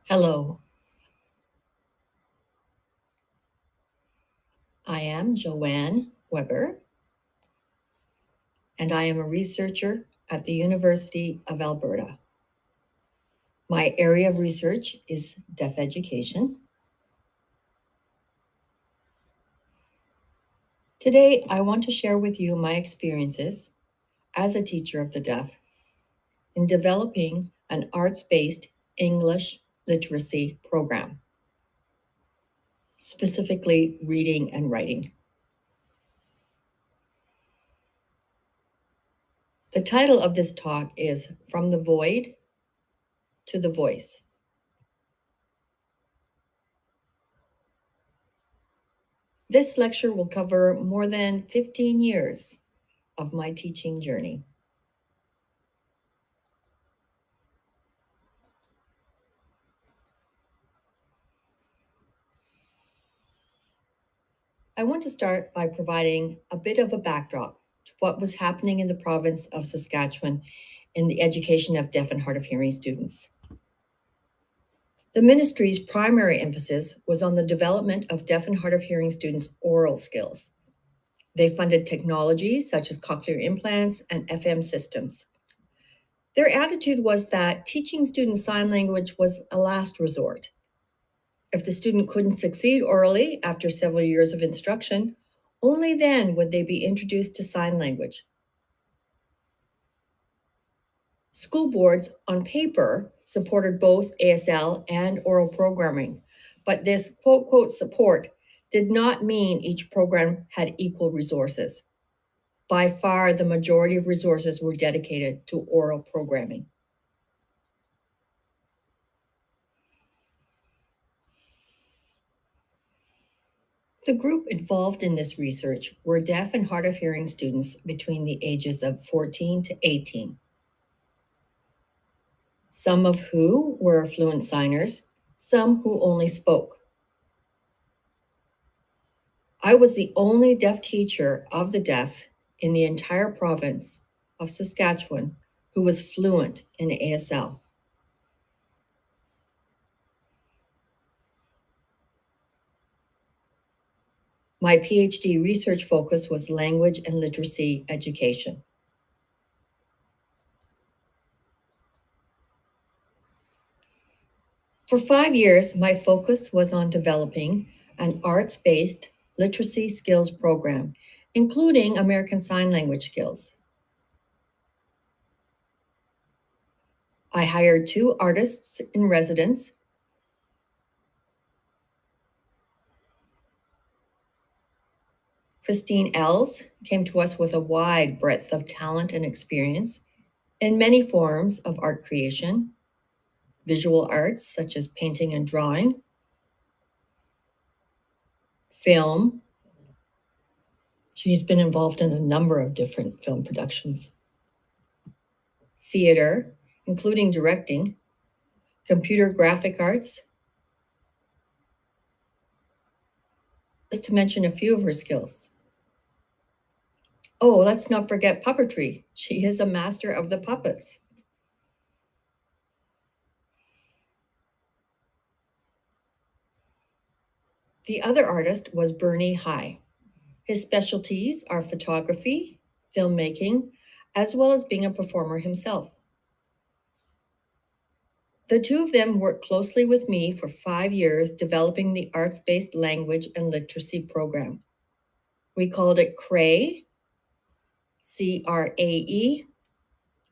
Hello, I am Joanne Weber, and I am a researcher at the University of Alberta. My area of research is deaf education. Today, I want to share with you my experiences as a teacher of the deaf in developing an arts-based English literacy program, specifically reading and writing. The title of this talk is From the Void to the Voice. This lecture will cover more than 15 years of my teaching journey. I want to start by providing a bit of a backdrop to what was happening in the province of Saskatchewan in the education of deaf and hard of hearing students. The ministry's primary emphasis was on the development of deaf and hard of hearing students' oral skills. They funded technologies such as cochlear implants and FM systems. Their attitude was that teaching students sign language was a last resort. If the student couldn't succeed orally after several years of instruction, only then would they be introduced to sign language. School boards, on paper, supported both ASL and oral programming, but this quote support did not mean each program had equal resources. By far, the majority of resources were dedicated to oral programming. The group involved in this research were deaf and hard of hearing students between the ages of 14 to 18. Some of who were fluent signers, some who only spoke. I was the only deaf teacher of the deaf in the entire province of Saskatchewan who was fluent in ASL. My PhD research focus was language and literacy education. For 5 years, my focus was on developing an arts-based literacy skills program, including American Sign Language skills. I hired 2 artists in residence. Christine Els came to us with a wide breadth of talent and experience in many forms of art creation, visual arts such as painting and drawing, film. She's been involved in a number of different film productions. Theater, including directing, computer graphic arts, just to mention a few of her skills. Oh, let's not forget puppetry. She is a master of the puppets. The other artist was Bernie High. His specialties are photography, filmmaking, as well as being a performer himself. The 2 of them worked closely with me for 5 years developing the arts-based language and literacy program. We called it CRAE, CRAE,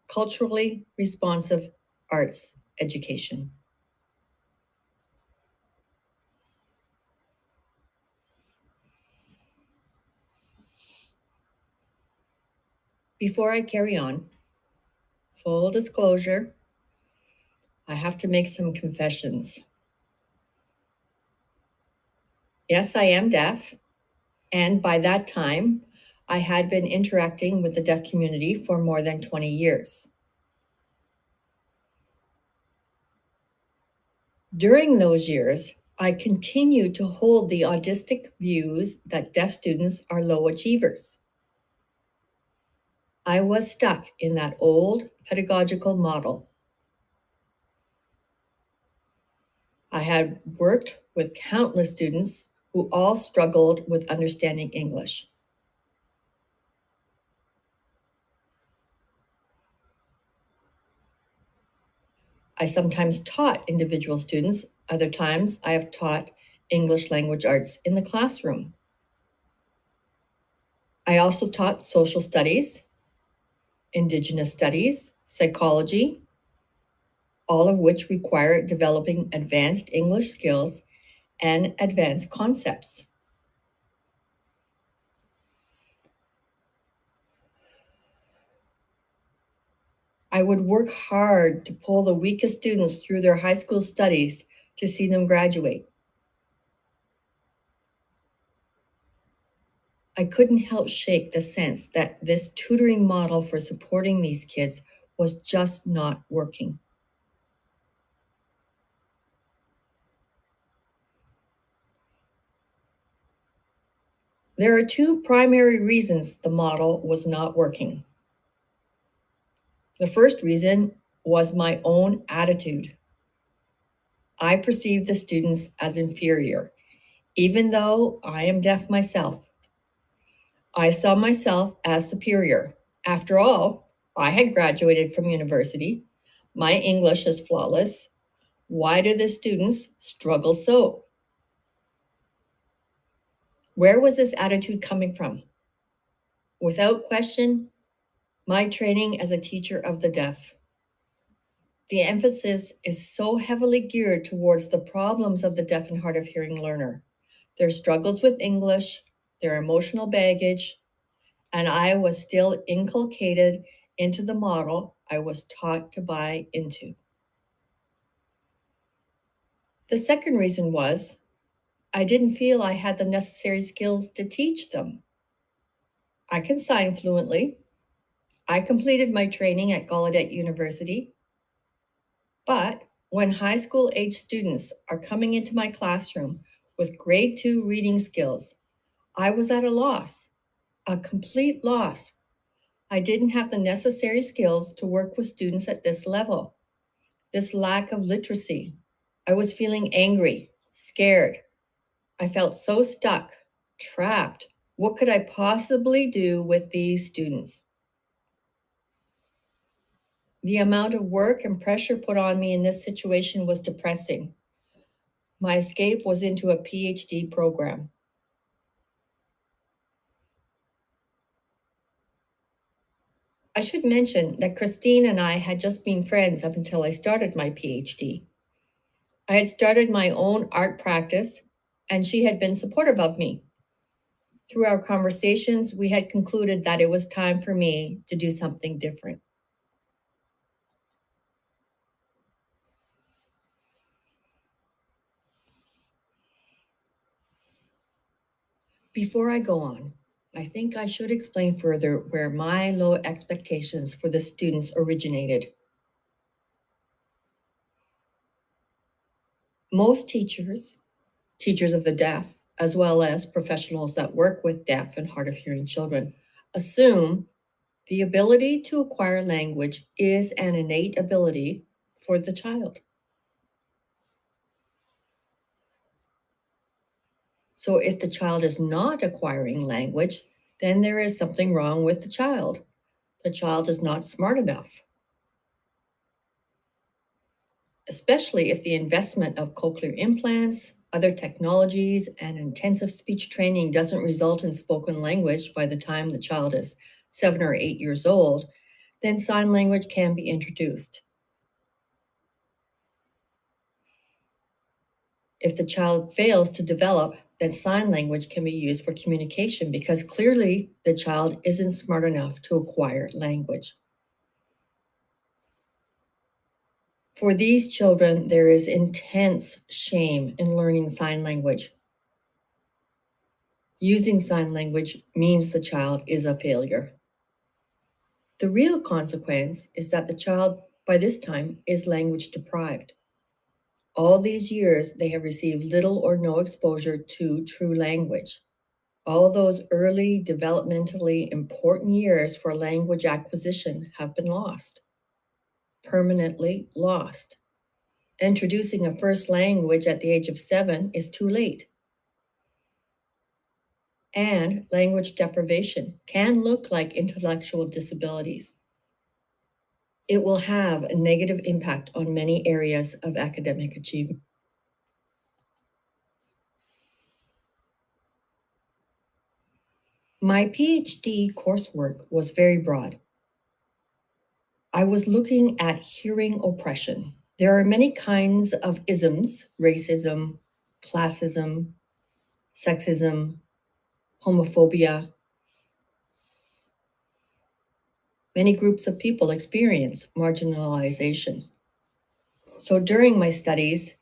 Culturally Responsive Arts Education. Before I carry on, full disclosure, I have to make some confessions. Yes, I am deaf, and by that time, I had been interacting with the deaf community for more than 20 years. During those years, I continued to hold the autistic views that deaf students are low achievers. I was stuck in that old pedagogical model. I had worked with countless students who all struggled with understanding English. I sometimes taught individual students, other times I have taught English language arts in the classroom. I also taught social studies, Indigenous studies, psychology, all of which require developing advanced English skills and advanced concepts. I would work hard to pull the weakest students through their high school studies to see them graduate. I couldn't help shake the sense that this tutoring model for supporting these kids was just not working. There are two primary reasons the model was not working. The first reason was my own attitude. I perceived the students as inferior, even though I am deaf myself. I saw myself as superior. After all, I had graduated from university. My English is flawless. Why do the students struggle so? Where was this attitude coming from? Without question, my training as a teacher of the deaf. The emphasis is so heavily geared towards the problems of the deaf and hard of hearing learner, their struggles with English, their emotional baggage, and I was still inculcated into the model I was taught to buy into. The second reason was I didn't feel I had the necessary skills to teach them. I can sign fluently. I completed my training at Gallaudet University. But when high school age students are coming into my classroom with grade 2 reading skills, I was at a loss, a complete loss. I didn't have the necessary skills to work with students at this level. This lack of literacy. I was feeling angry, scared. I felt so stuck, trapped. What could I possibly do with these students? The amount of work and pressure put on me in this situation was depressing. My escape was into a PhD program. I should mention that Christine and I had just been friends up until I started my PhD. I had started my own art practice, and she had been supportive of me. Through our conversations, we had concluded that it was time for me to do something different. Before I go on, I think I should explain further where my low expectations for the students originated. Most teachers of the deaf, as well as professionals that work with deaf and hard of hearing children, assume the ability to acquire language is an innate ability for the child. So if the child is not acquiring language, then there is something wrong with the child. The child is not smart enough. Especially if the investment of cochlear implants, other technologies, and intensive speech training doesn't result in spoken language by the time the child is 7 or 8 years old, then sign language can be introduced. If the child fails to develop, then sign language can be used for communication because clearly the child isn't smart enough to acquire language. For these children, there is intense shame in learning sign language. Using sign language means the child is a failure. The real consequence is that the child, by this time, is language deprived. All these years, they have received little or no exposure to true language. All those early, developmentally important years for language acquisition have been lost, permanently lost. Introducing a first language at the age of 7 is too late. And language deprivation can look like intellectual disabilities. It will have a negative impact on many areas of academic achievement. My PhD coursework was very broad. I was looking at hearing oppression. There are many kinds of isms: racism, classism, sexism, homophobia. Many groups of people experience marginalization. So during my studies,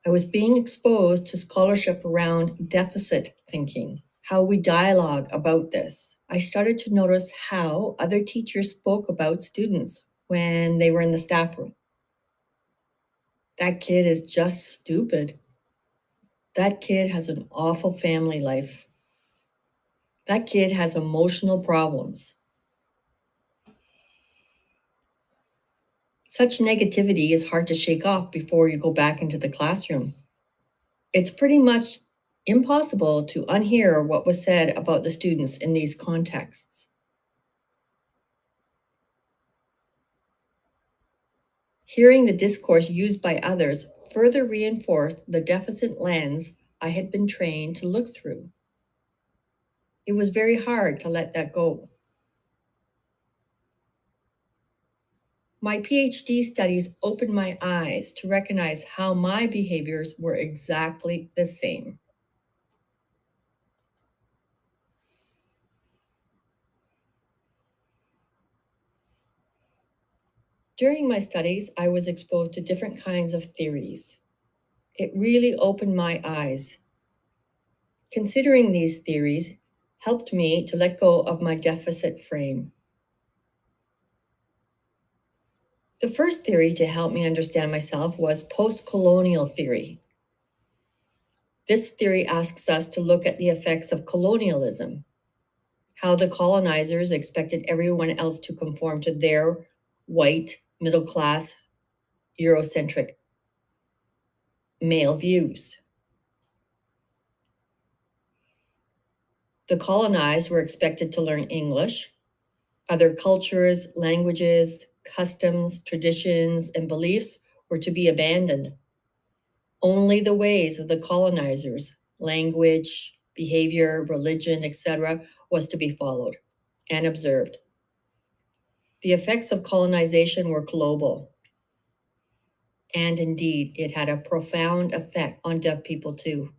I was being exposed to scholarship around deficit thinking, how we dialogue about this. I started to notice how other teachers spoke about students when they were in the staff room. That kid is just stupid. That kid has an awful family life. That kid has emotional problems. Such negativity is hard to shake off before you go back into the classroom. It's pretty much impossible to unhear what was said about the students in these contexts. Hearing the discourse used by others further reinforced the deficit lens I had been trained to look through. It was very hard to let that go. My PhD studies opened my eyes to recognize how my behaviors were exactly the same. During my studies, I was exposed to different kinds of theories. It really opened my eyes. Considering these theories helped me to let go of my deficit frame. The first theory to help me understand myself was Postcolonial Theory. This theory asks us to look at the effects of colonialism, how the colonizers expected everyone else to conform to their white, middle-class, Eurocentric male views. The colonized were expected to learn English. Other cultures, languages, customs, traditions, and beliefs were to be abandoned. Only the ways of the colonizers, language, behavior, religion, etc., was to be followed and observed. The effects of colonization were global. And indeed, it had a profound effect on deaf people too.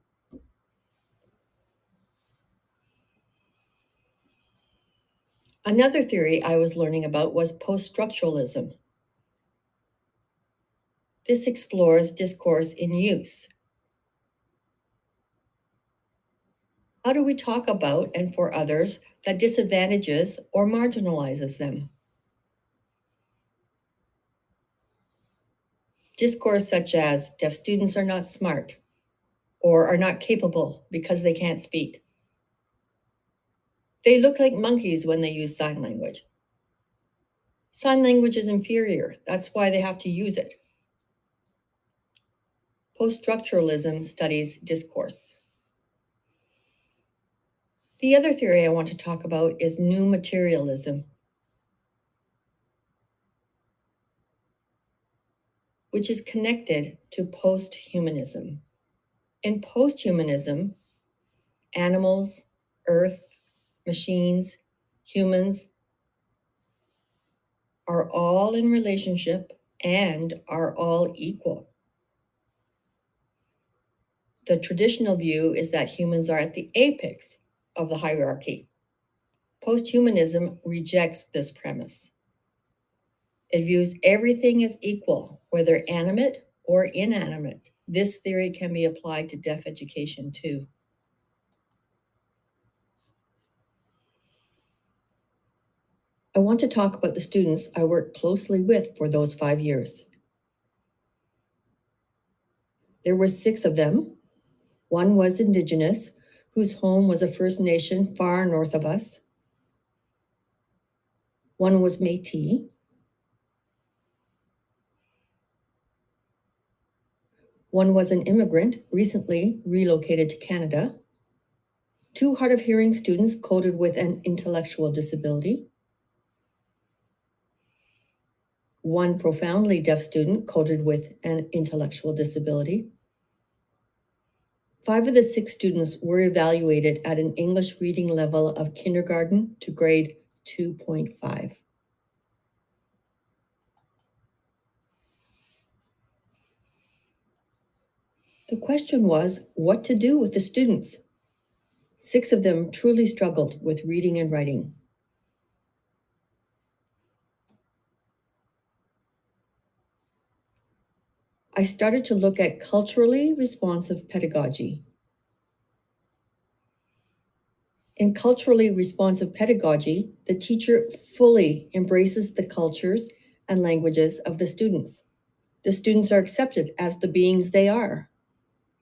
Another theory I was learning about was post-structuralism. This explores discourse in use. How do we talk about and for others that disadvantages or marginalizes them? Discourse such as deaf students are not smart or are not capable because they can't speak. They look like monkeys when they use sign language. Sign language is inferior. That's why they have to use it. Post-structuralism studies discourse. The other theory I want to talk about is new materialism, which is connected to post-humanism. In post-humanism, animals, earth, machines, humans are all in relationship and are all equal. The traditional view is that humans are at the apex of the hierarchy. Posthumanism rejects this premise. It views everything as equal, whether animate or inanimate. This theory can be applied to deaf education too. I want to talk about the students I worked closely with for those 5 years. There were 6 of them. One was Indigenous, whose home was a First Nation far north of us. One was Métis. One was an immigrant recently relocated to Canada. 2 hard of hearing students coded with an intellectual disability. 1 profoundly deaf student coded with an intellectual disability. 5 of the 6 students were evaluated at an English reading level of kindergarten to grade 2.5. The question was what to do with the students. 6 of them truly struggled with reading and writing. I started to look at culturally responsive pedagogy. In culturally responsive pedagogy, the teacher fully embraces the cultures and languages of the students. The students are accepted as the beings they are.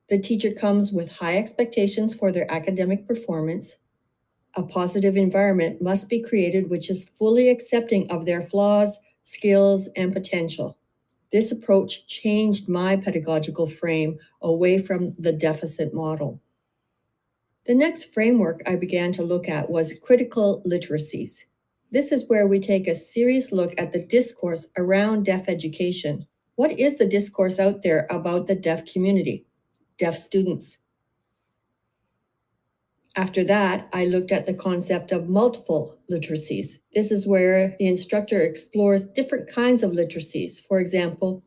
The teacher comes with high expectations for their academic performance. A positive environment must be created which is fully accepting of their flaws, skills, and potential. This approach changed my pedagogical frame away from the deficit model. The next framework I began to look at was critical literacies. This is where we take a serious look at the discourse around deaf education. What is the discourse out there about the deaf community, deaf students? After that, I looked at the concept of multiple literacies. This is where the instructor explores different kinds of literacies. For example,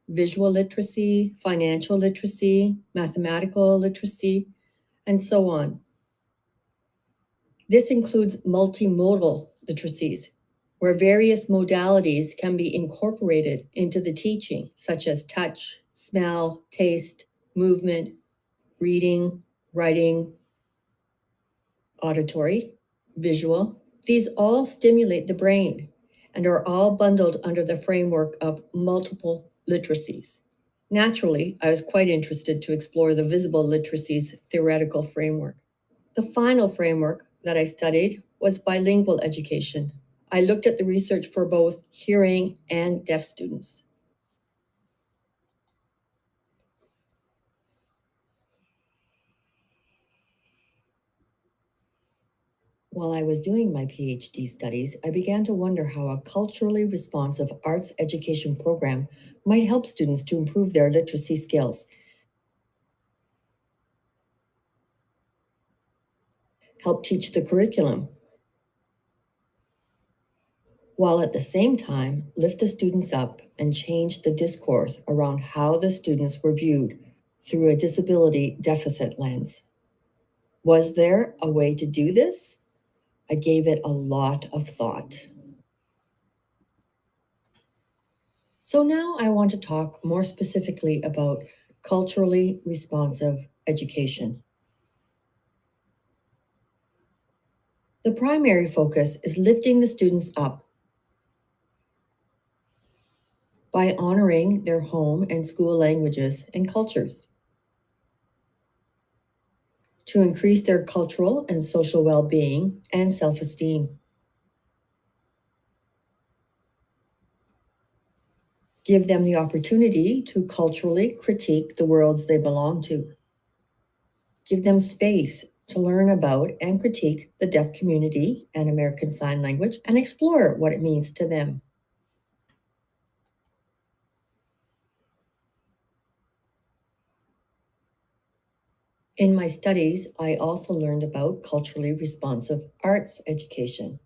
visual literacy, financial literacy, mathematical literacy, and so on. This includes multimodal literacies, where various modalities can be incorporated into the teaching, such as touch, smell, taste, movement, reading, writing, auditory, visual. These all stimulate the brain and are all bundled under the framework of multiple literacies. Naturally, I was quite interested to explore the visible literacies theoretical framework. The final framework that I studied was bilingual education. I looked at the research for both hearing and deaf students. While I was doing my PhD studies, I began to wonder how a culturally responsive arts education program might help students to improve their literacy skills, help teach the curriculum, while at the same time lift the students up and change the discourse around how the students were viewed through a disability deficit lens. Was there a way to do this? I gave it a lot of thought. So now I want to talk more specifically about culturally responsive education. The primary focus is lifting the students up by honoring their home and school languages and cultures, to increase their cultural and social well-being and self-esteem. Give them the opportunity to culturally critique the worlds they belong to. Give them space to learn about and critique the deaf community and American Sign Language and explore what it means to them. In my studies, I also learned about culturally responsive arts education.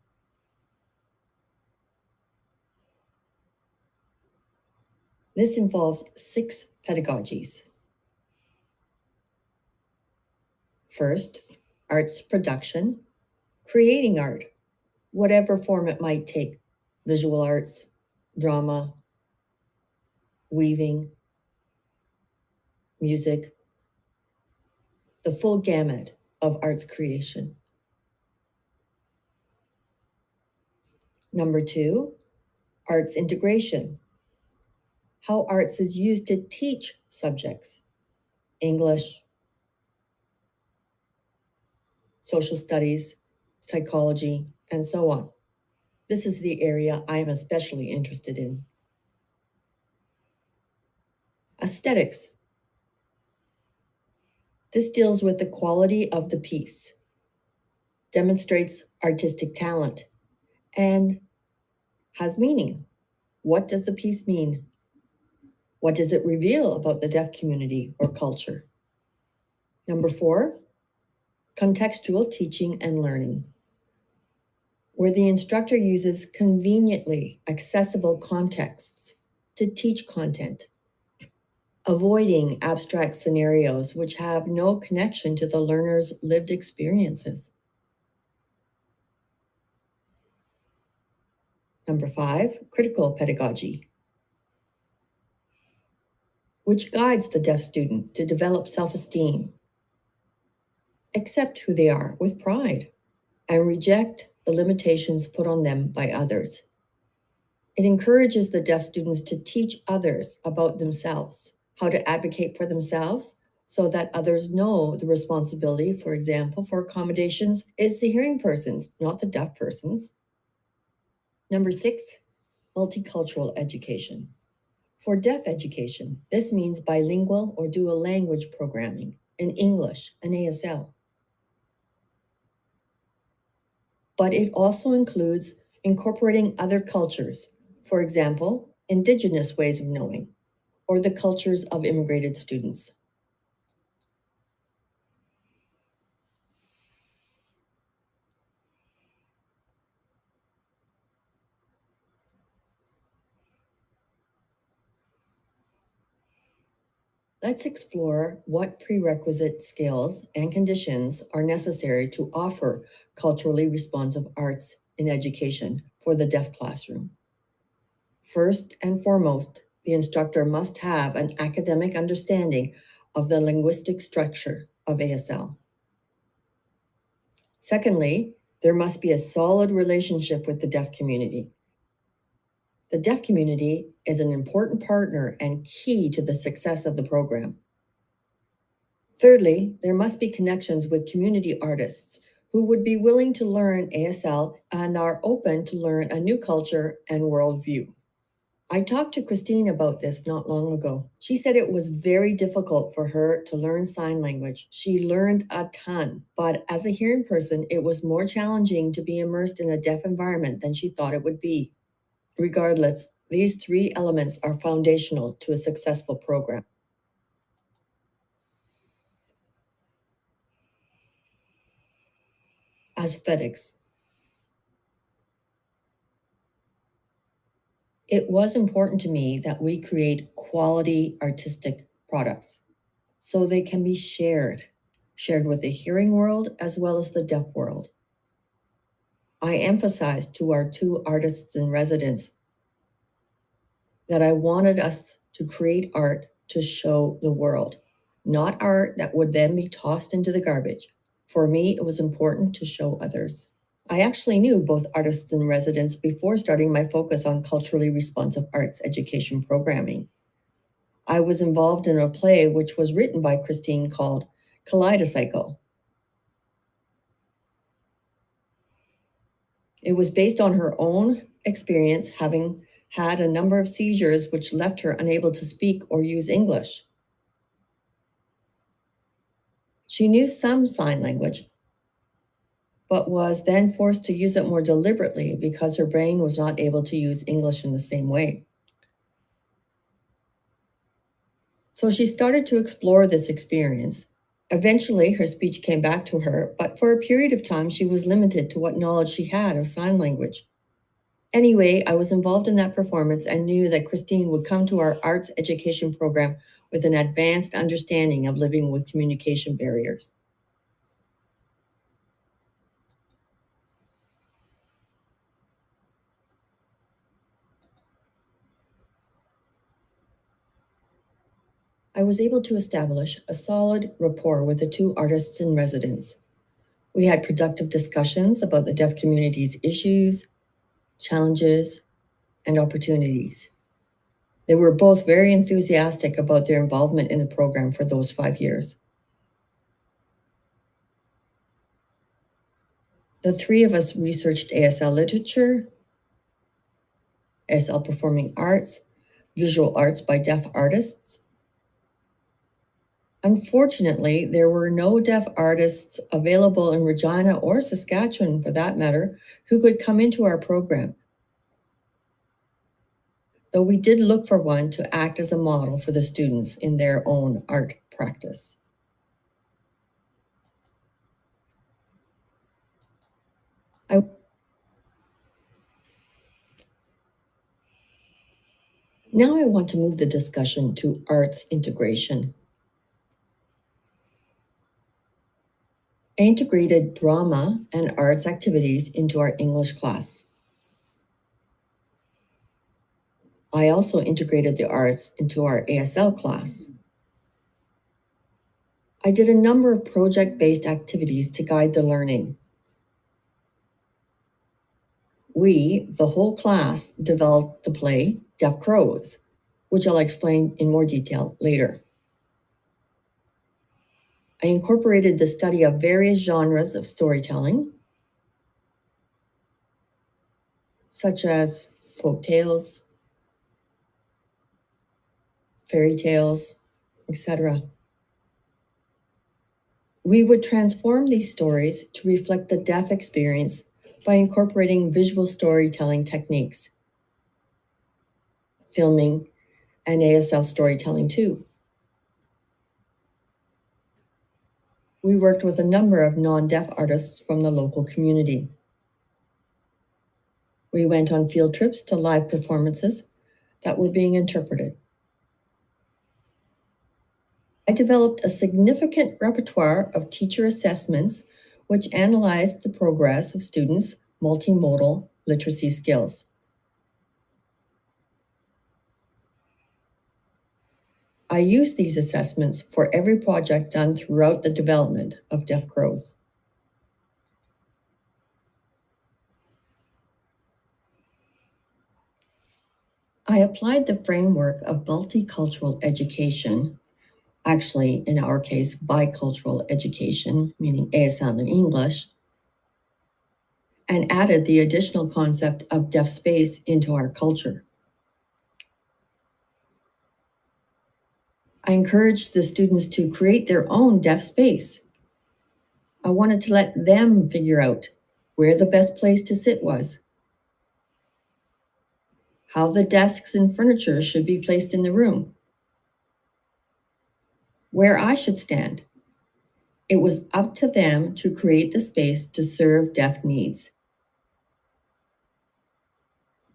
This involves 6 pedagogies. First, arts production, creating art, whatever form it might take, visual arts, drama, weaving, music, the full gamut of arts creation. Number 2, arts integration, how arts is used to teach subjects, English, social studies, psychology, and so on. This is the area I am especially interested in. Aesthetics, This deals with the quality of the piece, demonstrates artistic talent, and has meaning. What does the piece mean? What does it reveal about the deaf community or culture? Number 4, contextual teaching and learning, where the instructor uses conveniently accessible contexts to teach content, avoiding abstract scenarios which have no connection to the learner's lived experiences. Number 5, critical pedagogy, which guides the deaf student to develop self-esteem, accept who they are with pride, and reject the limitations put on them by others. It encourages the deaf students to teach others about themselves, how to advocate for themselves so that others know the responsibility, for example, for accommodations is the hearing person's, not the deaf person's. Number 6, multicultural education. For deaf education, this means bilingual or dual language programming in English and ASL. But it also includes incorporating other cultures, for example, Indigenous ways of knowing, or the cultures of immigrated students. Let's explore what prerequisite skills and conditions are necessary to offer culturally responsive arts in education for the deaf classroom. First and foremost, the instructor must have an academic understanding of the linguistic structure of ASL. Secondly, there must be a solid relationship with the deaf community. The deaf community is an important partner and key to the success of the program. Thirdly, there must be connections with community artists who would be willing to learn ASL and are open to learn a new culture and worldview. I talked to Christine about this not long ago. She said it was very difficult for her to learn sign language. She learned a ton, but as a hearing person, it was more challenging to be immersed in a deaf environment than she thought it would be. Regardless, these 3 elements are foundational to a successful program. Aesthetics. It was important to me that we create quality artistic products so they can be shared with the hearing world as well as the deaf world. I emphasized to our 2 artists in residence that I wanted us to create art to show the world, not art that would then be tossed into the garbage. For me, it was important to show others. I actually knew both artists in residence before starting my focus on culturally responsive arts education programming. I was involved in a play which was written by Christine called Kaleidocycle. It was based on her own experience having had a number of seizures which left her unable to speak or use English. She knew some sign language, but was then forced to use it more deliberately because her brain was not able to use English in the same way. So she started to explore this experience. Eventually, her speech came back to her, but for a period of time, she was limited to what knowledge she had of sign language. Anyway, I was involved in that performance and knew that Christine would come to our arts education program with an advanced understanding of living with communication barriers. I was able to establish a solid rapport with the 2 artists in residence. We had productive discussions about the deaf community's issues, challenges, and opportunities. They were both very enthusiastic about their involvement in the program for those 5 years. The 3 of us researched ASL literature, ASL performing arts, visual arts by deaf artists, Unfortunately, there were no deaf artists available in Regina or Saskatchewan, for that matter, who could come into our program, though we did look for one to act as a model for the students in their own art practice. Now I want to move the discussion to arts integration. I integrated drama and arts activities into our English class. I also integrated the arts into our ASL class. I did a number of project-based activities to guide the learning. We, the whole class, developed the play Deaf Crows, which I'll explain in more detail later. I incorporated the study of various genres of storytelling, such as folk tales, fairy tales, etc. We would transform these stories to reflect the deaf experience by incorporating visual storytelling techniques, filming, and ASL storytelling too. We worked with a number of non-deaf artists from the local community. We went on field trips to live performances that were being interpreted. I developed a significant repertoire of teacher assessments which analyzed the progress of students' multimodal literacy skills. I used these assessments for every project done throughout the development of Deaf Crows. I applied the framework of multicultural education, actually in our case, bicultural education, meaning ASL and English, and added the additional concept of deaf space into our culture. I encouraged the students to create their own deaf space. I wanted to let them figure out where the best place to sit was, how the desks and furniture should be placed in the room, where I should stand. It was up to them to create the space to serve deaf needs.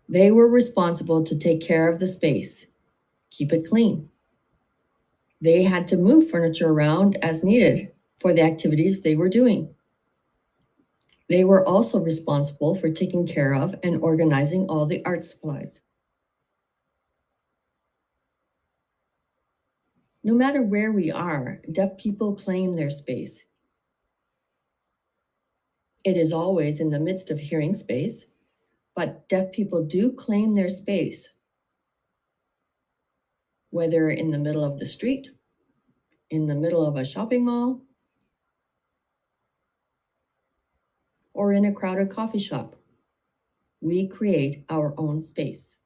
They were responsible to take care of the space, keep it clean. They had to move furniture around as needed for the activities they were doing. They were also responsible for taking care of and organizing all the art supplies. No matter where we are, deaf people claim their space. It is always in the midst of hearing space, but deaf people do claim their space, whether in the middle of the street, in the middle of a shopping mall, or in a crowded coffee shop. We create our own space.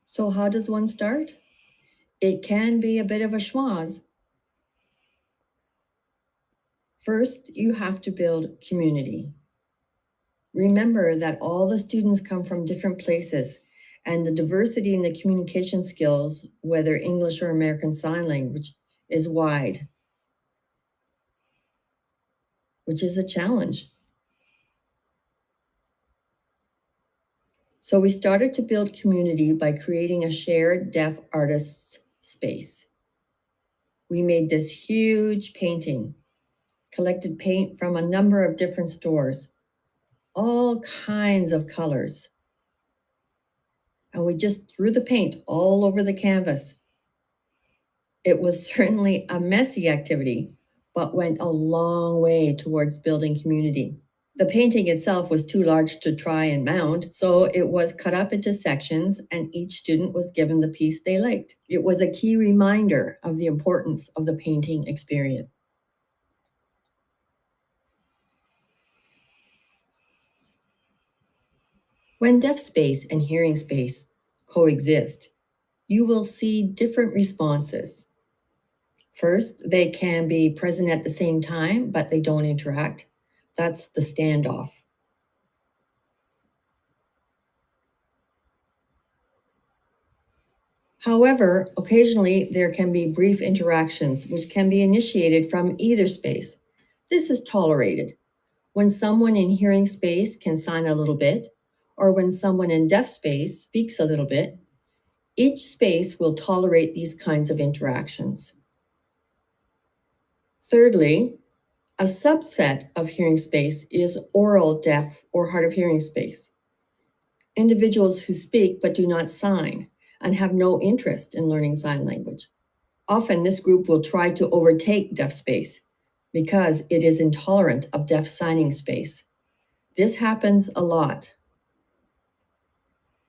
So how does one start? It can be a bit of a schmoz. First, you have to build community. Remember that all the students come from different places, and the diversity in the communication skills, whether English or American Sign Language, is wide, which is a challenge. So we started to build community by creating a shared deaf artists space. We made this huge painting, collected paint from a number of different stores, all kinds of colors. And we just threw the paint all over the canvas. It was certainly a messy activity, but went a long way towards building community. The painting itself was too large to try and mount, so it was cut up into sections and each student was given the piece they liked. It was a key reminder of the importance of the painting experience. When deaf space and hearing space coexist, you will see different responses. First, they can be present at the same time, but they don't interact. That's the standoff. However, occasionally there can be brief interactions which can be initiated from either space. This is tolerated. When someone in hearing space can sign a little bit, or when someone in deaf space speaks a little bit, each space will tolerate these kinds of interactions. Thirdly, a subset of hearing space is oral deaf or hard of hearing space. Individuals who speak but do not sign and have no interest in learning sign language. Often this group will try to overtake deaf space because it is intolerant of deaf signing space. This happens a lot.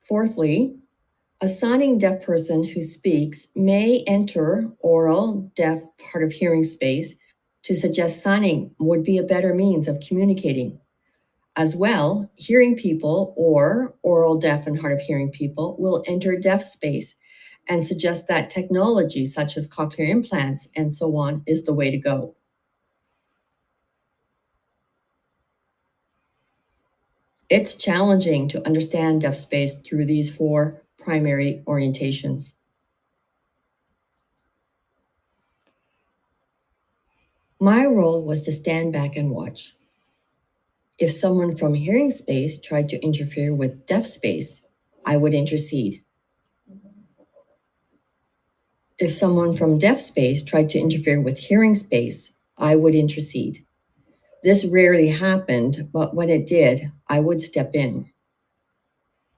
Fourthly, a signing deaf person who speaks may enter oral deaf hard of hearing space to suggest signing would be a better means of communicating. As well, hearing people or oral deaf and hard of hearing people will enter deaf space and suggest that technology such as cochlear implants and so on is the way to go. It's challenging to understand deaf space through these four primary orientations. My role was to stand back and watch. If someone from hearing space tried to interfere with deaf space, I would intercede. If someone from deaf space tried to interfere with hearing space, I would intercede. This rarely happened, but when it did, I would step in.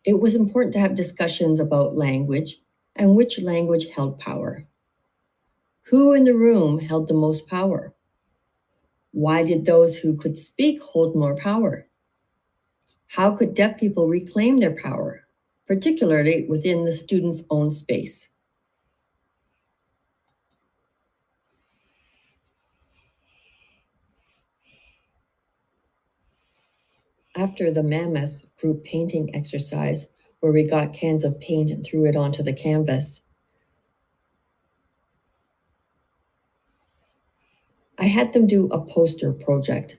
It was important to have discussions about language and which language held power. Who in the room held the most power? Why did those who could speak hold more power? How could deaf people reclaim their power, particularly within the student's own space? After the mammoth group painting exercise, where we got cans of paint and threw it onto the canvas, I had them do a poster project.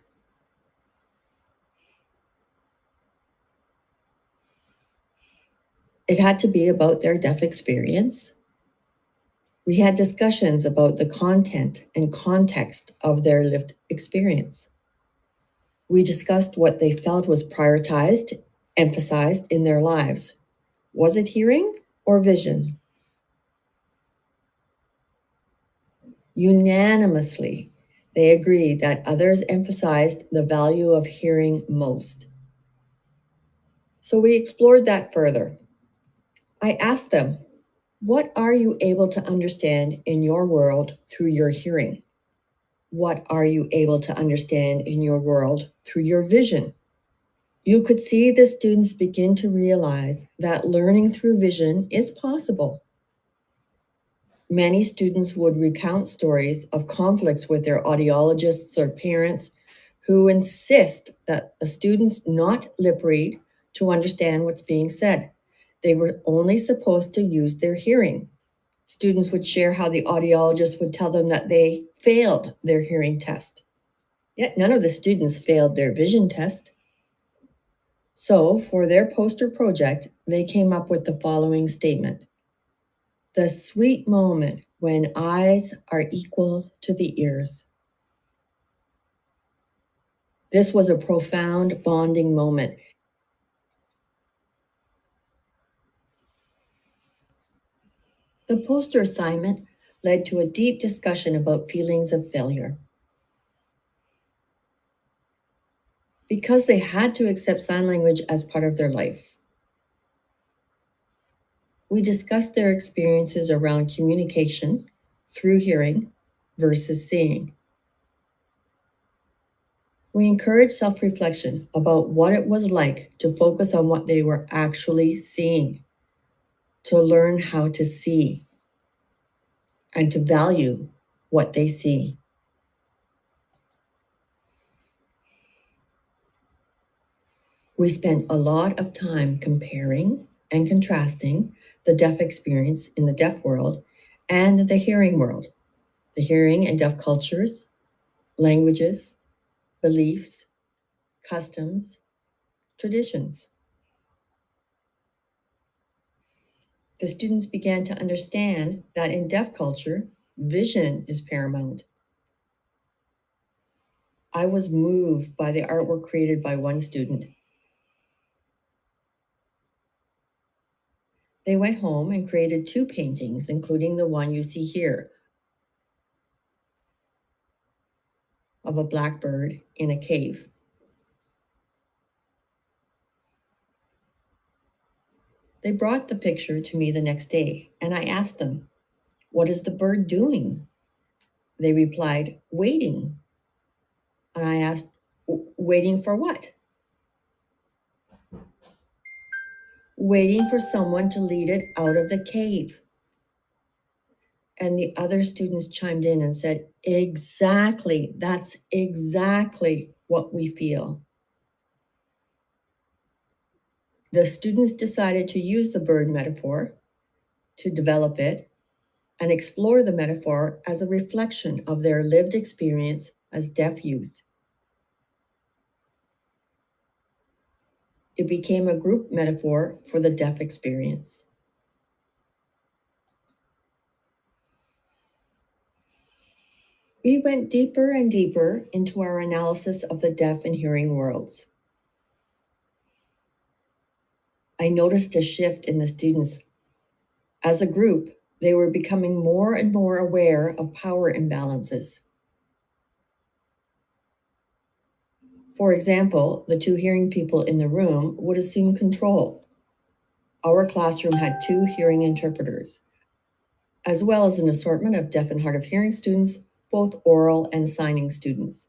It had to be about their deaf experience. We had discussions about the content and context of their lived experience. We discussed what they felt was prioritized, emphasized in their lives. Was it hearing or vision? Unanimously, they agreed that others emphasized the value of hearing most. So we explored that further. I asked them, what are you able to understand in your world through your hearing? What are you able to understand in your world through your vision? You could see the students begin to realize that learning through vision is possible. Many students would recount stories of conflicts with their audiologists or parents who insist that the students not lip read to understand what's being said. They were only supposed to use their hearing. Students would share how the audiologist would tell them that they failed their hearing test. Yet none of the students failed their vision test. So, for their poster project, they came up with the following statement: the sweet moment when eyes are equal to the ears. This was a profound bonding moment. The poster assignment led to a deep discussion about feelings of failure. Because they had to accept sign language as part of their life, we discussed their experiences around communication through hearing versus seeing. We encouraged self-reflection about what it was like to focus on what they were actually seeing, to learn how to see, and to value what they see. We spent a lot of time comparing and contrasting the deaf experience in the deaf world and the hearing world, the hearing and deaf cultures, languages, beliefs, customs, traditions. The students began to understand that in deaf culture, vision is paramount. I was moved by the artwork created by one student. They went home and created 2 paintings, including the one you see here, of a blackbird in a cave. They brought the picture to me the next day, and I asked them, "What is the bird doing?" They replied, "Waiting." And I asked, "Waiting for what?" "Waiting for someone to lead it out of the cave." And the other students chimed in and said, "Exactly, that's exactly what we feel." The students decided to use the bird metaphor, to develop it, and explore the metaphor as a reflection of their lived experience as deaf youth. It became a group metaphor for the deaf experience. We went deeper and deeper into our analysis of the deaf and hearing worlds. I noticed a shift in the students. As a group, they were becoming more and more aware of power imbalances. For example, the 2 hearing people in the room would assume control. Our classroom had 2 hearing interpreters, as well as an assortment of deaf and hard of hearing students, both oral and signing students.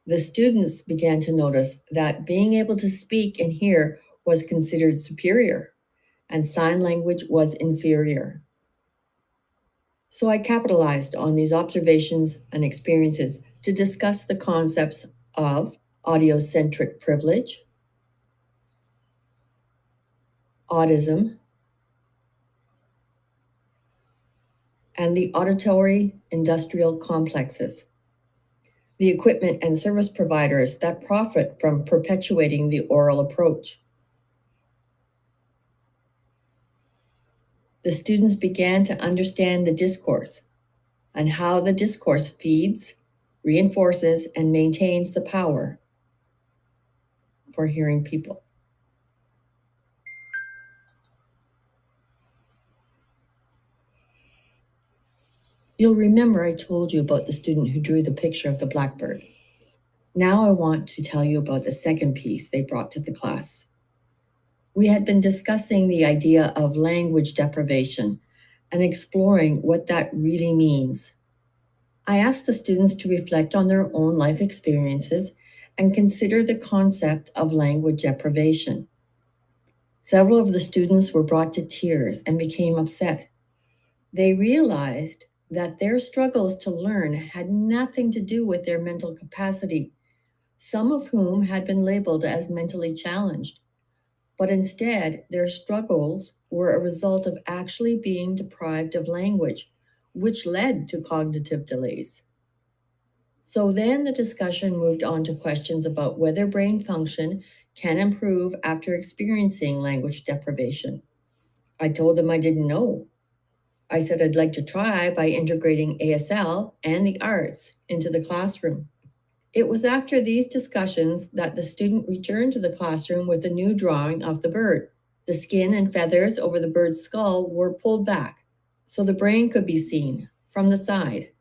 The students began to notice that being able to speak and hear was considered superior, and sign language was inferior. So I capitalized on these observations and experiences to discuss the concepts of audiocentric privilege, autism, and the auditory industrial complexes, the equipment and service providers that profit from perpetuating the oral approach. The students began to understand the discourse and how the discourse feeds, reinforces, and maintains the power for hearing people. You'll remember I told you about the student who drew the picture of the blackbird. Now I want to tell you about the second piece they brought to the class. We had been discussing the idea of language deprivation and exploring what that really means. I asked the students to reflect on their own life experiences and consider the concept of language deprivation. Several of the students were brought to tears and became upset. They realized that their struggles to learn had nothing to do with their mental capacity, some of whom had been labeled as mentally challenged, but instead their struggles were a result of actually being deprived of language, which led to cognitive delays. So then the discussion moved on to questions about whether brain function can improve after experiencing language deprivation. I told them I didn't know. I said I'd like to try by integrating ASL and the arts into the classroom. It was after these discussions that the student returned to the classroom with a new drawing of the bird. The skin and feathers over the bird's skull were pulled back so the brain could be seen from the side,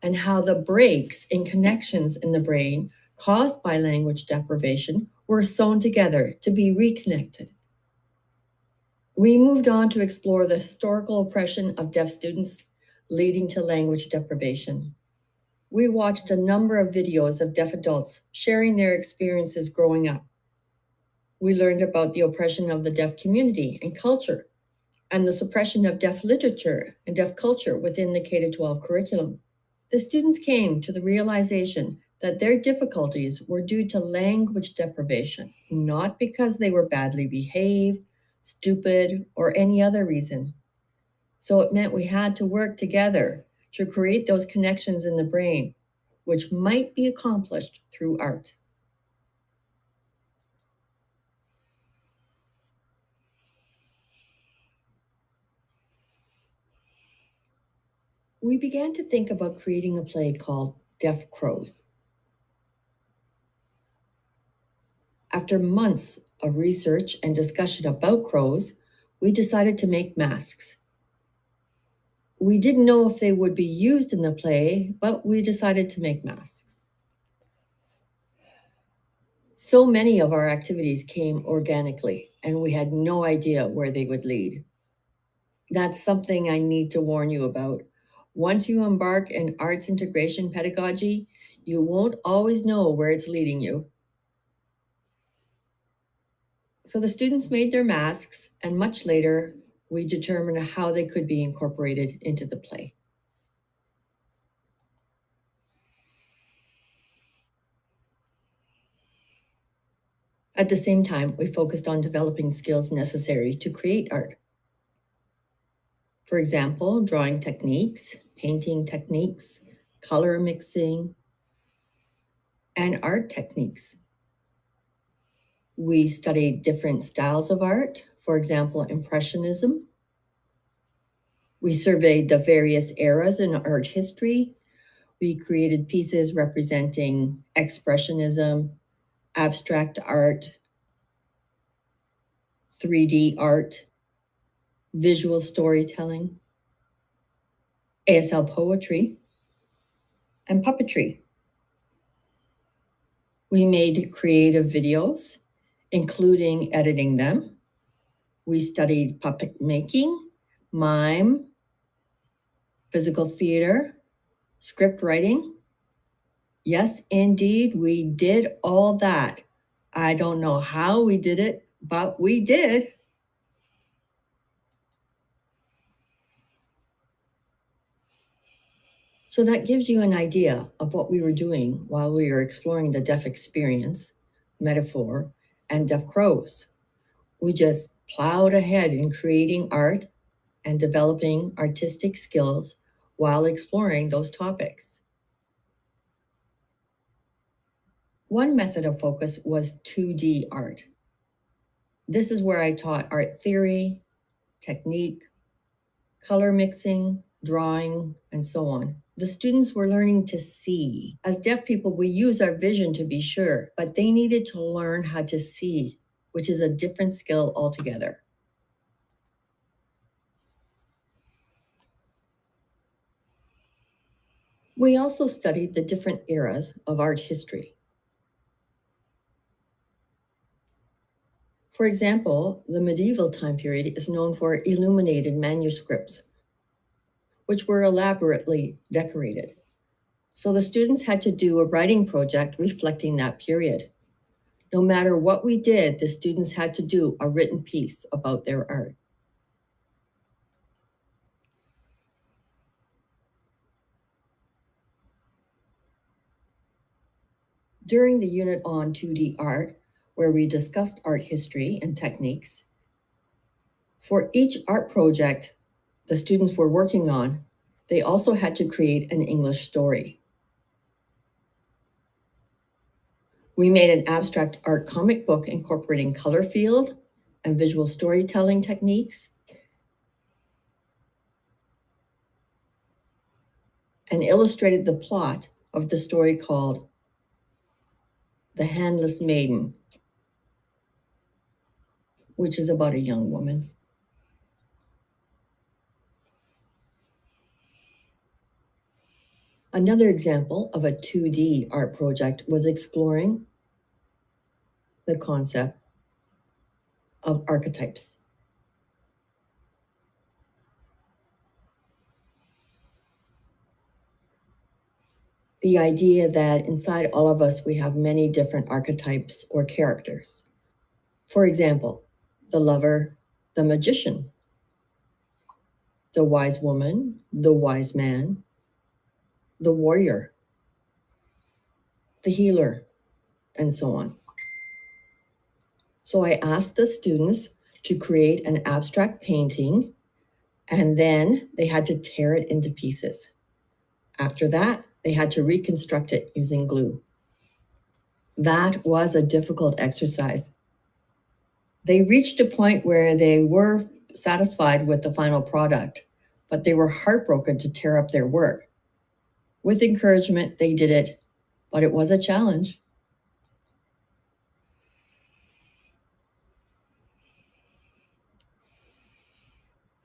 and how the breaks in connections in the brain caused by language deprivation were sewn together to be reconnected. We moved on to explore the historical oppression of deaf students leading to language deprivation. We watched a number of videos of deaf adults sharing their experiences growing up. We learned about the oppression of the deaf community and culture, and the suppression of deaf literature and deaf culture within the K-12 curriculum. The students came to the realization that their difficulties were due to language deprivation, not because they were badly behaved, stupid, or any other reason. So it meant we had to work together to create those connections in the brain, which might be accomplished through art. We began to think about creating a play called Deaf Crows. After months of research and discussion about crows, we decided to make masks. We didn't know if they would be used in the play, but we decided to make masks. So many of our activities came organically, and we had no idea where they would lead. That's something I need to warn you about. Once you embark in arts integration pedagogy, you won't always know where it's leading you. So the students made their masks, and much later, we determined how they could be incorporated into the play. At the same time, we focused on developing skills necessary to create art. For example, drawing techniques, painting techniques, color mixing, and art techniques. We studied different styles of art, for example, Impressionism. We surveyed the various eras in art history. We created pieces representing Expressionism, abstract art, 3D art, visual storytelling, ASL poetry, and puppetry. We made creative videos, including editing them. We studied puppet making, mime, physical theater, script writing. Yes, indeed, we did all that. I don't know how we did it, but we did. So that gives you an idea of what we were doing while we were exploring the deaf experience, metaphor, and deaf crows. We just plowed ahead in creating art and developing artistic skills while exploring those topics. One method of focus was 2D art. This is where I taught art theory, technique, color mixing, drawing, and so on. The students were learning to see. As deaf people, we use our vision to be sure, but they needed to learn how to see, which is a different skill altogether. We also studied the different eras of art history. For example, the medieval time period is known for illuminated manuscripts, which were elaborately decorated. So the students had to do a writing project reflecting that period. No matter what we did, the students had to do a written piece about their art. During the unit on 2D art, where we discussed art history and techniques, for each art project the students were working on, they also had to create an English story. We made an abstract art comic book incorporating color field and visual storytelling techniques, and illustrated the plot of the story called The Handless Maiden, which is about a young woman. Another example of a 2D art project was exploring the concept of archetypes. The idea that inside all of us we have many different archetypes or characters. For example, the lover, the magician, the wise woman, the wise man, the warrior, the healer, and so on. So I asked the students to create an abstract painting, and then they had to tear it into pieces. After that, they had to reconstruct it using glue. That was a difficult exercise. They reached a point where they were satisfied with the final product, but they were heartbroken to tear up their work. With encouragement, they did it, but it was a challenge.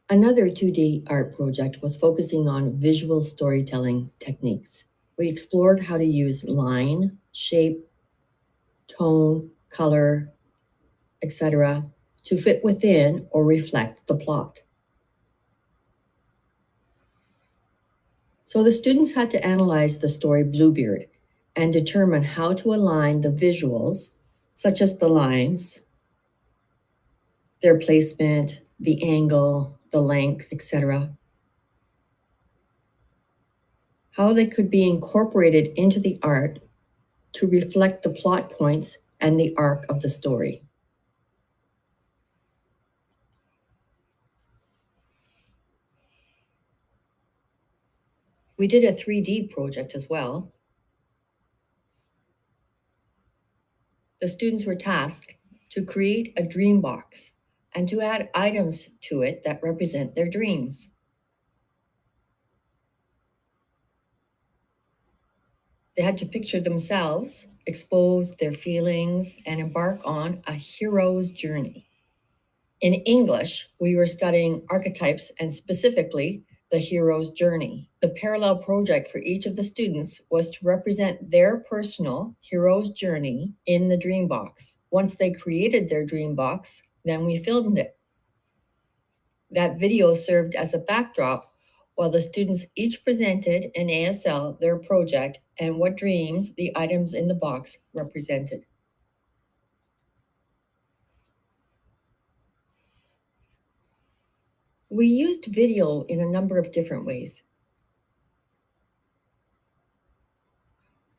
Another 2D art project was focusing on visual storytelling techniques. We explored how to use line, shape, tone, color, etc., to fit within or reflect the plot. So the students had to analyze the story Bluebeard and determine how to align the visuals, such as the lines, their placement, the angle, the length, etc., how they could be incorporated into the art to reflect the plot points and the arc of the story. We did a 3D project as well. The students were tasked to create a dream box and to add items to it that represent their dreams. They had to picture themselves, expose their feelings, and embark on a hero's journey. In English, we were studying archetypes and specifically the hero's journey. The parallel project for each of the students was to represent their personal hero's journey in the dream box. Once they created their dream box, then we filmed it. That video served as a backdrop while the students each presented in ASL their project and what dreams the items in the box represented. We used video in a number of different ways.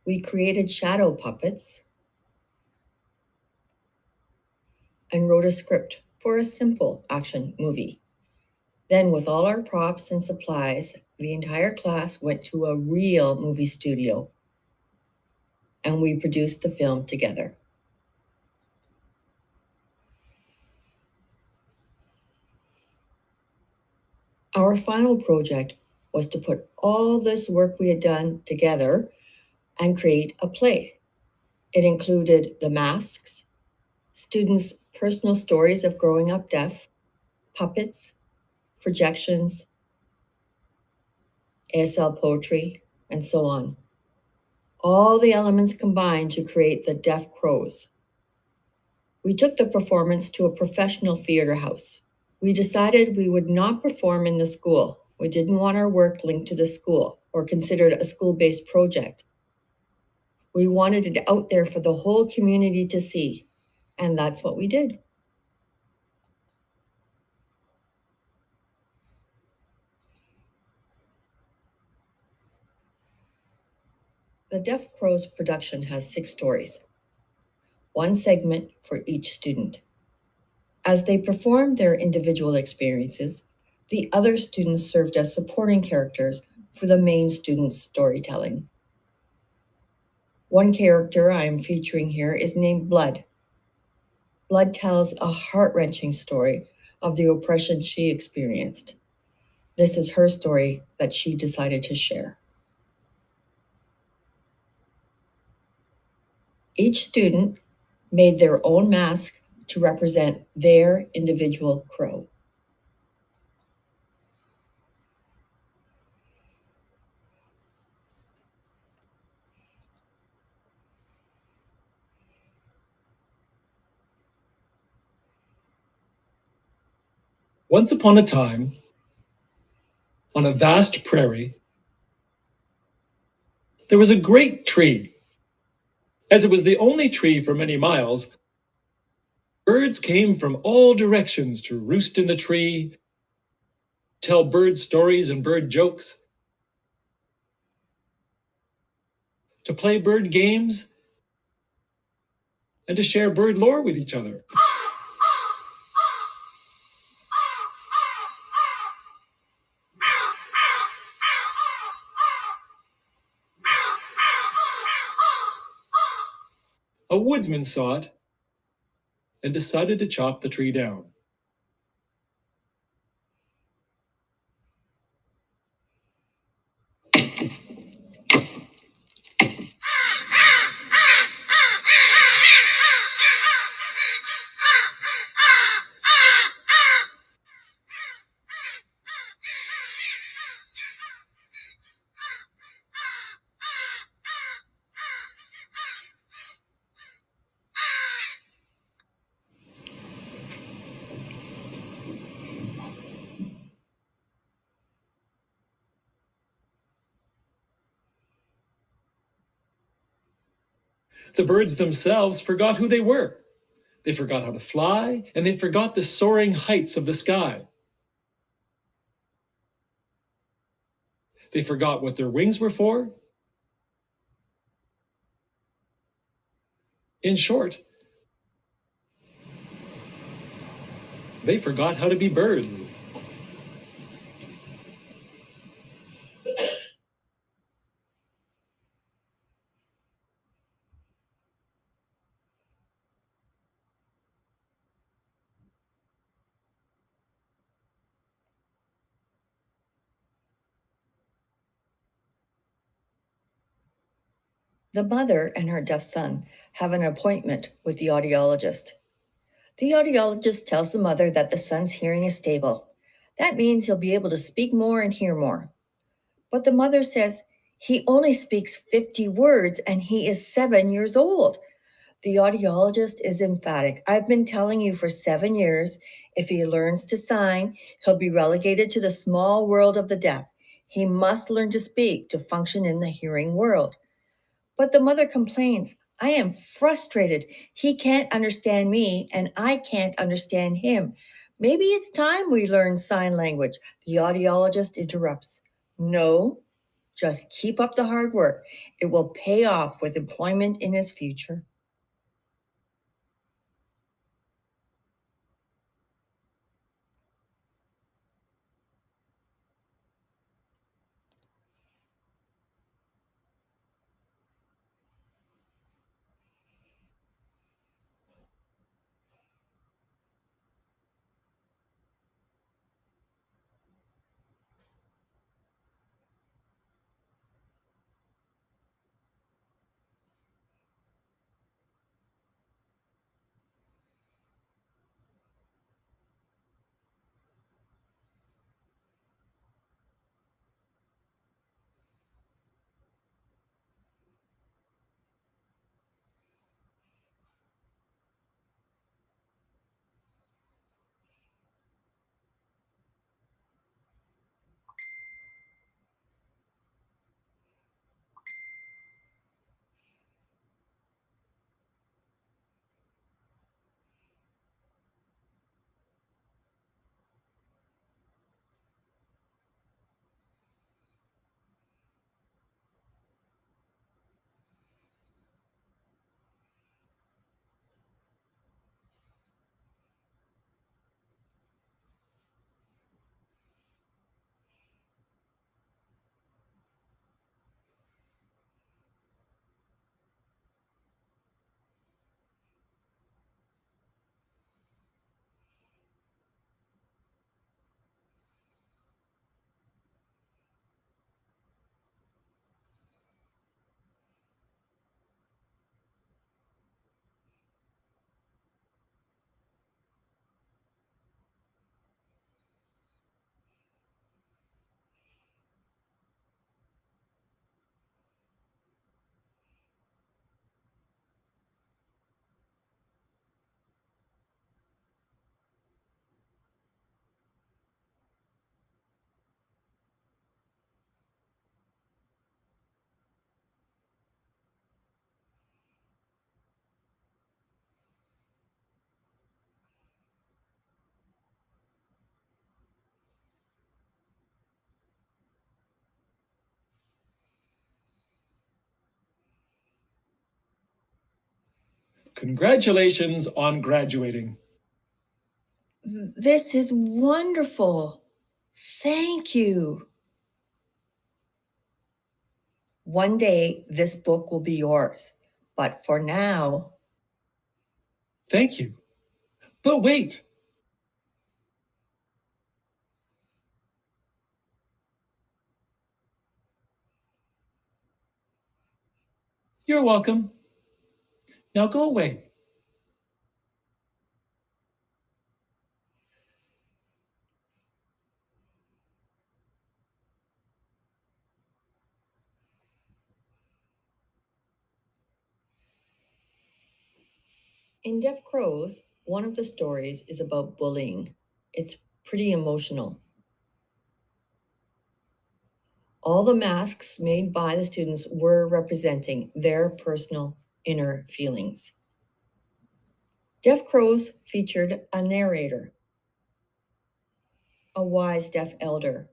We created shadow puppets and wrote a script for a simple action movie. Then, with all our props and supplies, the entire class went to a real movie studio and we produced the film together. Our final project was to put all this work we had done together and create a play. It included the masks, students' personal stories of growing up deaf, puppets, projections, ASL poetry, and so on. All the elements combined to create the Deaf Crows. We took the performance to a professional theater house. We decided we would not perform in the school. We didn't want our work linked to the school or considered a school-based project. We wanted it out there for the whole community to see, and that's what we did. The Deaf Crows production has 6 stories, one segment for each student. As they performed their individual experiences, the other students served as supporting characters for the main student's storytelling. One character I am featuring here is named Blood. Blood tells a heart-wrenching story of the oppression she experienced. This is her story that she decided to share. Each student made their own mask to represent their individual crow. Once upon a time, on a vast prairie, there was a great tree. As it was the only tree for many miles, birds came from all directions to roost in the tree, tell bird stories and bird jokes, to play bird games, and to share bird lore with each other. A woodsman saw it and decided to chop the tree down. The birds themselves forgot who they were. They forgot how to fly, and they forgot the soaring heights of the sky. They forgot what their wings were for. In short, they forgot how to be birds. The mother and her deaf son have an appointment with the audiologist. The audiologist tells the mother that the son's hearing is stable. That means he'll be able to speak more and hear more. But the mother says he only speaks 50 words and he is 7 years old. The audiologist is emphatic. I've been telling you for 7 years, if he learns to sign, he'll be relegated to the small world of the deaf. He must learn to speak to function in the hearing world. But the mother complains, I am frustrated. He can't understand me and I can't understand him. Maybe it's time we learn sign language. The audiologist interrupts. No, just keep up the hard work. It will pay off with employment in his future. Congratulations on graduating. This is wonderful. Thank you. One day, this book will be yours. But for now, Thank you. But wait. You're welcome. Now go away. In Deaf Crows, one of the stories is about bullying. It's pretty emotional. All the masks made by the students were representing their personal inner feelings. Deaf Crows featured a narrator, a wise deaf elder.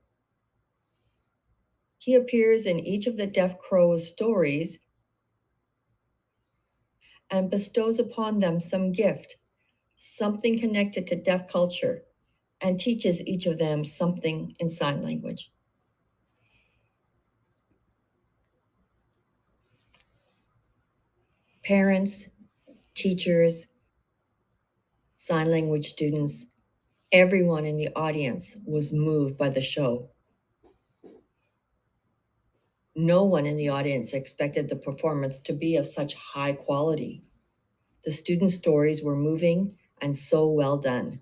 He appears in each of the Deaf Crows stories and bestows upon them some gift, something connected to deaf culture, and teaches each of them something in sign language. Parents, teachers, sign language students, everyone in the audience was moved by the show. No one in the audience expected the performance to be of such high quality. The student stories were moving and so well done.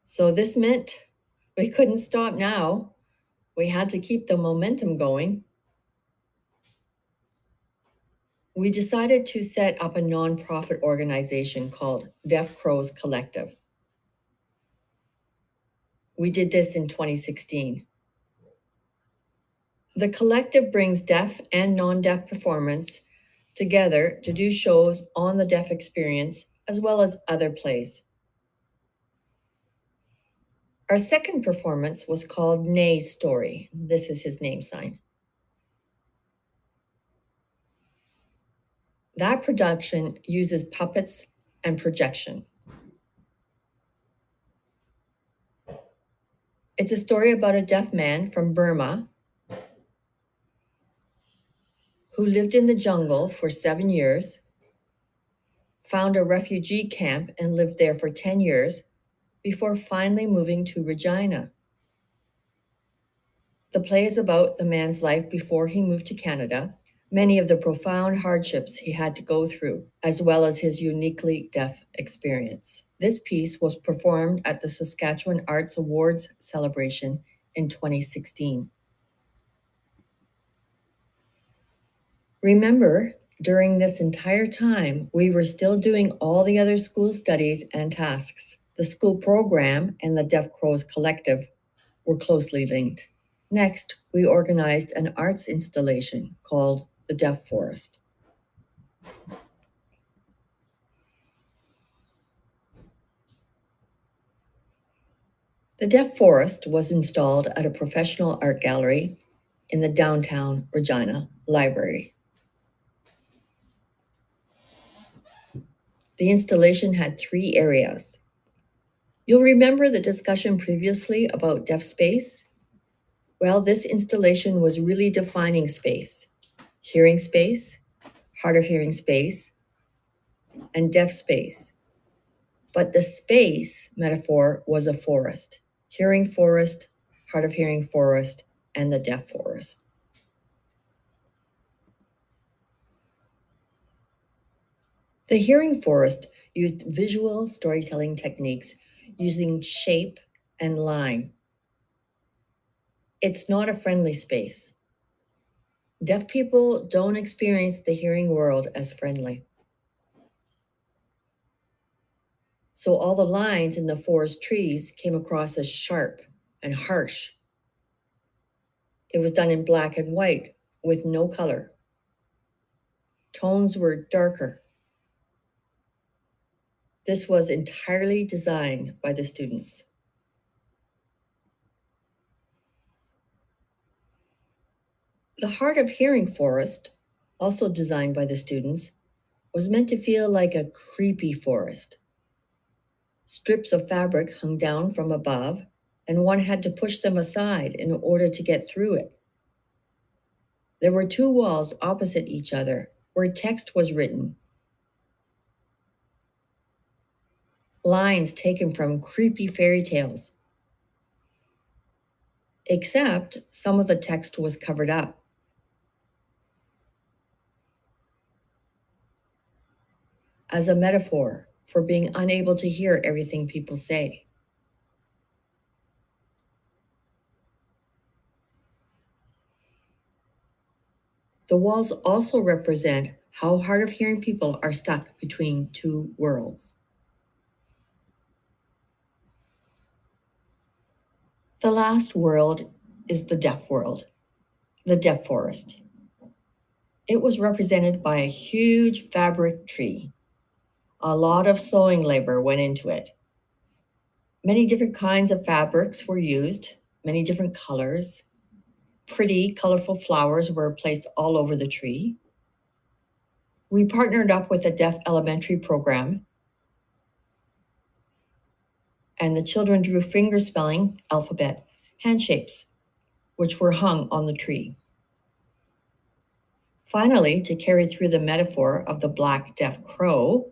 So this meant we couldn't stop now. We had to keep the momentum going. We decided to set up a nonprofit organization called Deaf Crows Collective. We did this in 2016. The collective brings deaf and non-deaf performance together to do shows on the deaf experience as well as other plays. Our second performance was called Nay's Story. This is his name sign. That production uses puppets and projection. It's a story about a deaf man from Burma who lived in the jungle for 7 years, found a refugee camp and lived there for 10 years before finally moving to Regina. The play is about the man's life before he moved to Canada, many of the profound hardships he had to go through, as well as his uniquely deaf experience. This piece was performed at the Saskatchewan Arts Awards celebration in 2016. Remember, during this entire time, we were still doing all the other school studies and tasks. The school program and the Deaf Crows Collective were closely linked. Next, we organized an arts installation called the Deaf Forest. The Deaf Forest was installed at a professional art gallery in the downtown Regina library. The installation had 3 areas. You'll remember the discussion previously about deaf space? Well, this installation was really defining space, hearing space, hard of hearing space, and deaf space. But the space metaphor was a forest, hearing forest, hard of hearing forest, and the deaf forest. The hearing forest used visual storytelling techniques using shape and line. It's not a friendly space. Deaf people don't experience the hearing world as friendly. So all the lines in the forest trees came across as sharp and harsh. It was done in black and white with no color. Tones were darker. This was entirely designed by the students. The hard of hearing forest, also designed by the students, was meant to feel like a creepy forest. Strips of fabric hung down from above, and one had to push them aside in order to get through it. There were 2 walls opposite each other where text was written lines taken from creepy fairy tales. Except some of the text was covered up. As a metaphor for being unable to hear everything people say. The walls also represent how hard of hearing people are stuck between two worlds. The last world is the deaf world, the deaf forest. It was represented by a huge fabric tree. A lot of sewing labor went into it. Many different kinds of fabrics were used, many different colors. Pretty, colorful flowers were placed all over the tree. We partnered up with a deaf elementary program, and the children drew finger spelling alphabet hand shapes, which were hung on the tree. Finally, to carry through the metaphor of the black deaf crow,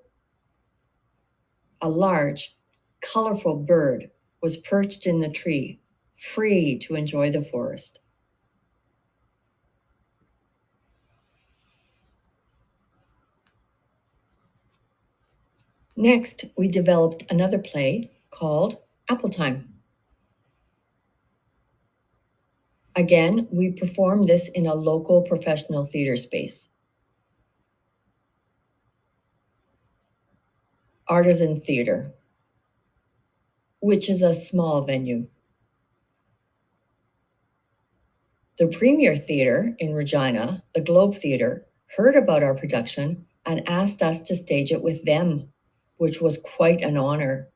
a large, colorful bird was perched in the tree, free to enjoy the forest. Next, we developed another play called Apple Time. Again, we performed this in a local professional theater space. Artisan Theater, which is a small venue. The Premier Theater in Regina, the Globe Theater, heard about our production and asked us to stage it with them, which was quite an honor.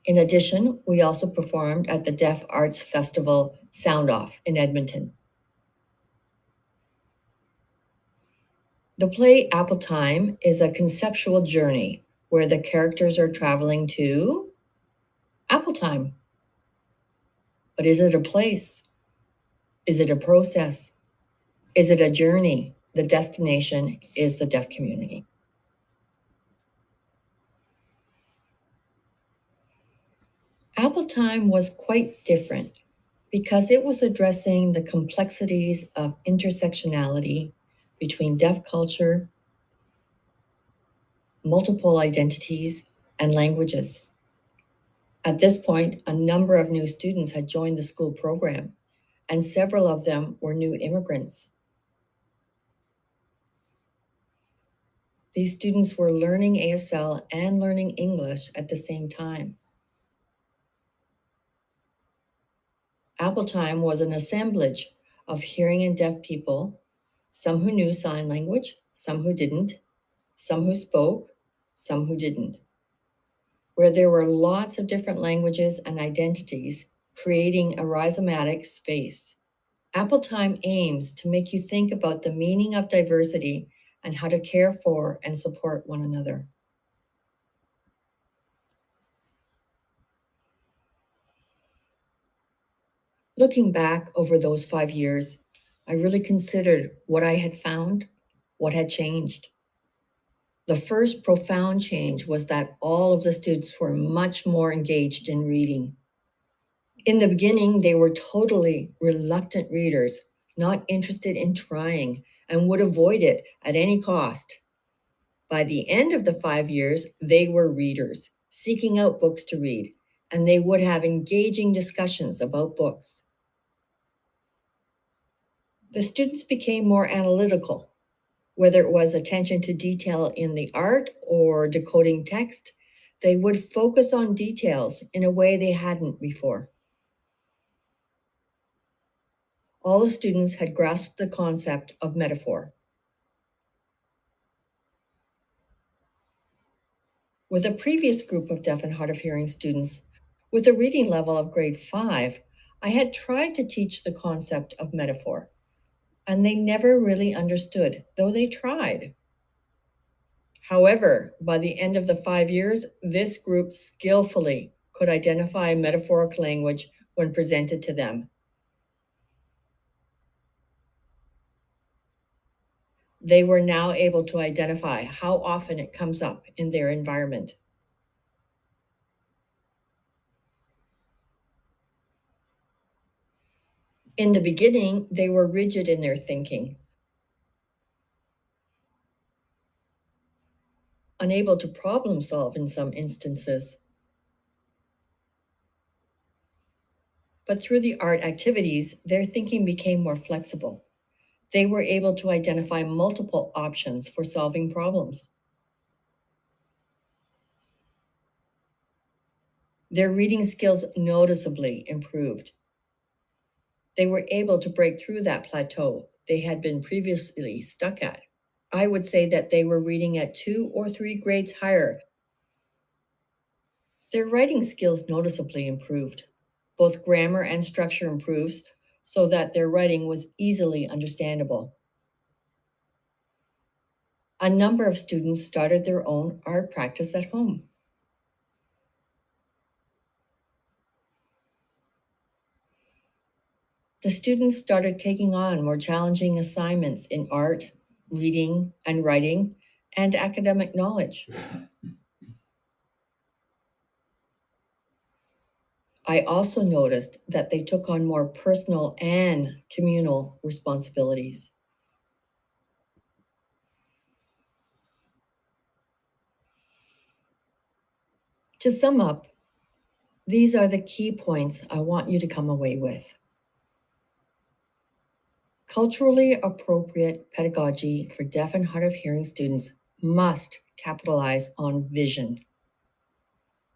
In addition, we also performed at the Deaf Arts Festival Sound Off in Edmonton. The play Apple Time is a conceptual journey where the characters are traveling to Apple Time. But is it a place? Is it a process? Is it a journey? The destination is the deaf community. Apple Time was quite different because it was addressing the complexities of intersectionality between deaf culture, multiple identities, and languages. At this point, a number of new students had joined the school program, and several of them were new immigrants. These students were learning ASL and learning English at the same time. Apple Time was an assemblage of hearing and deaf people, some who knew sign language, some who didn't, some who spoke, some who didn't, where there were lots of different languages and identities, creating a rhizomatic space. Apple Time aims to make you think about the meaning of diversity and how to care for and support one another. Looking back over those 5 years, I really considered what I had found, what had changed. The first profound change was that all of the students were much more engaged in reading. In the beginning, they were totally reluctant readers, not interested in trying, and would avoid it at any cost. By the end of the 5 years, they were readers, seeking out books to read, and they would have engaging discussions about books. The students became more analytical, whether it was attention to detail in the art or decoding text. They would focus on details in a way they hadn't before. All the students had grasped the concept of metaphor. With a previous group of deaf and hard of hearing students, with a reading level of grade 5, I had tried to teach the concept of metaphor, and they never really understood, though they tried. However, by the end of the 5 years, this group skillfully could identify metaphoric language when presented to them. They were now able to identify how often it comes up in their environment. In the beginning, they were rigid in their thinking, unable to problem solve in some instances. But through the art activities, their thinking became more flexible. They were able to identify multiple options for solving problems. Their reading skills noticeably improved. They were able to break through that plateau they had been previously stuck at. I would say that they were reading at 2 or 3 grades higher. Their writing skills noticeably improved. Both grammar and structure improves so that their writing was easily understandable. A number of students started their own art practice at home. The students started taking on more challenging assignments in art, reading and writing, and academic knowledge. I also noticed that they took on more personal and communal responsibilities. To sum up, these are the key points I want you to come away with. Culturally appropriate pedagogy for deaf and hard of hearing students must capitalize on vision.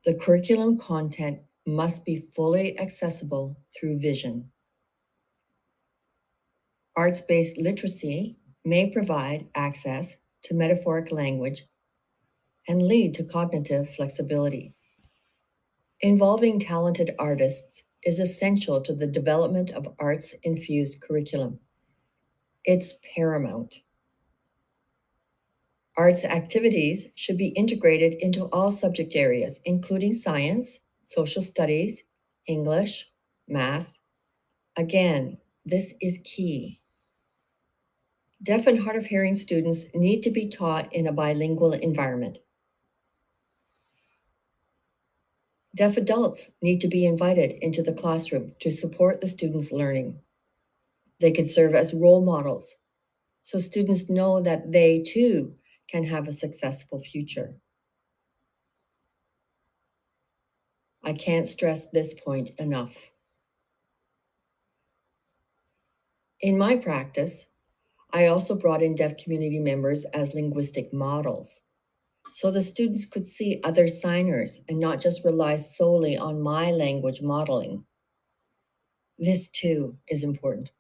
The curriculum content must be fully accessible through vision. Arts-based literacy may provide access to metaphoric language and lead to cognitive flexibility. Involving talented artists is essential to the development of arts-infused curriculum. It's paramount. Arts activities should be integrated into all subject areas, including science, social studies, English, math. Again, this is key. Deaf and hard of hearing students need to be taught in a bilingual environment. Deaf adults need to be invited into the classroom to support the students' learning. They could serve as role models, so students know that they too can have a successful future. I can't stress this point enough. In my practice, I also brought in deaf community members as linguistic models, so the students could see other signers and not just rely solely on my language modeling. This too is important.